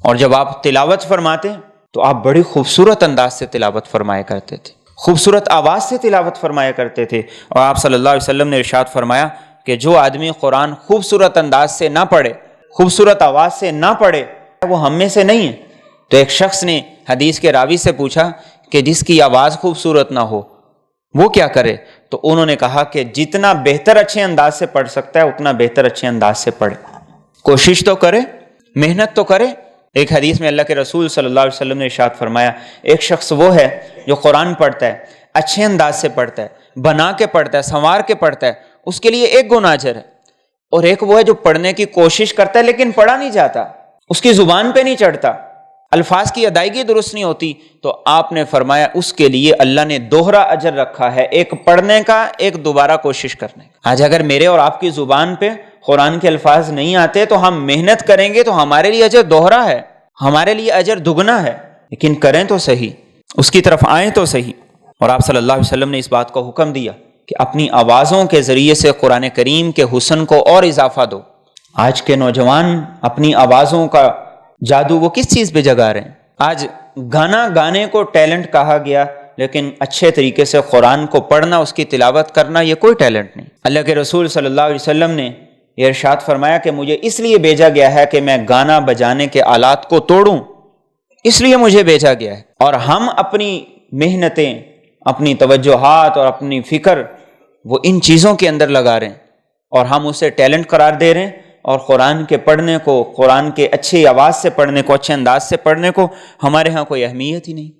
اور جب آپ تلاوت فرماتے تو آپ بڑی خوبصورت انداز سے تلاوت فرمایا کرتے تھے، خوبصورت آواز سے تلاوت فرمایا کرتے تھے۔ اور آپ صلی اللہ علیہ وسلم نے ارشاد فرمایا کہ جو آدمی قرآن خوبصورت انداز سے نہ پڑھے، خوبصورت آواز سے نہ پڑھے، وہ ہم میں سے نہیں ہے۔ تو ایک شخص نے حدیث کے راوی سے پوچھا کہ جس کی آواز خوبصورت نہ ہو وہ کیا کرے؟ تو انہوں نے کہا کہ جتنا بہتر اچھے انداز سے پڑھ سکتا ہے اتنا بہتر اچھے انداز سے پڑھے، کوشش تو کرے، محنت تو کرے۔ ایک حدیث میں اللہ کے رسول صلی اللہ علیہ وسلم نے ارشاد فرمایا ایک شخص وہ ہے جو قرآن پڑھتا ہے، اچھے انداز سے پڑھتا ہے، بنا کے پڑھتا ہے، سنوار کے پڑھتا ہے، اس کے لیے ایک گناہ اجر ہے۔ اور ایک وہ ہے جو پڑھنے کی کوشش کرتا ہے لیکن پڑھا نہیں جاتا، اس کی زبان پہ نہیں چڑھتا، الفاظ کی ادائیگی درست نہیں ہوتی، تو آپ نے فرمایا اس کے لیے اللہ نے دوہرا اجر رکھا ہے، ایک پڑھنے کا، ایک دوبارہ کوشش کرنے کا۔ آج اگر میرے اور آپ کی زبان پہ قرآن کے الفاظ نہیں آتے تو ہم محنت کریں گے تو ہمارے لیے اجر دوہرا ہے، ہمارے لیے اجر دگنا ہے، لیکن کریں تو صحیح، اس کی طرف آئیں تو صحیح۔ اور آپ صلی اللہ علیہ وسلم نے اس بات کو حکم دیا کہ اپنی آوازوں کے ذریعے سے قرآن کریم کے حسن کو اور اضافہ دو۔ آج کے نوجوان اپنی آوازوں کا جادو وہ کس چیز پہ جگا رہے ہیں؟ آج گانا گانے کو ٹیلنٹ کہا گیا، لیکن اچھے طریقے سے قرآن کو پڑھنا، اس کی تلاوت کرنا، یہ کوئی ٹیلنٹ نہیں۔ اللہ کے رسول صلی اللہ علیہ وسلم نے یہ ارشاد فرمایا کہ مجھے اس لیے بھیجا گیا ہے کہ میں گانا بجانے کے آلات کو توڑوں، اس لیے مجھے بھیجا گیا ہے۔ اور ہم اپنی محنتیں، اپنی توجہات اور اپنی فکر وہ ان چیزوں کے اندر لگا رہے ہیں، اور ہم اسے ٹیلنٹ قرار دے رہے ہیں، اور قرآن کے پڑھنے کو، قرآن کے اچھی آواز سے پڑھنے کو، اچھے انداز سے پڑھنے کو ہمارے ہاں کوئی اہمیت ہی نہیں۔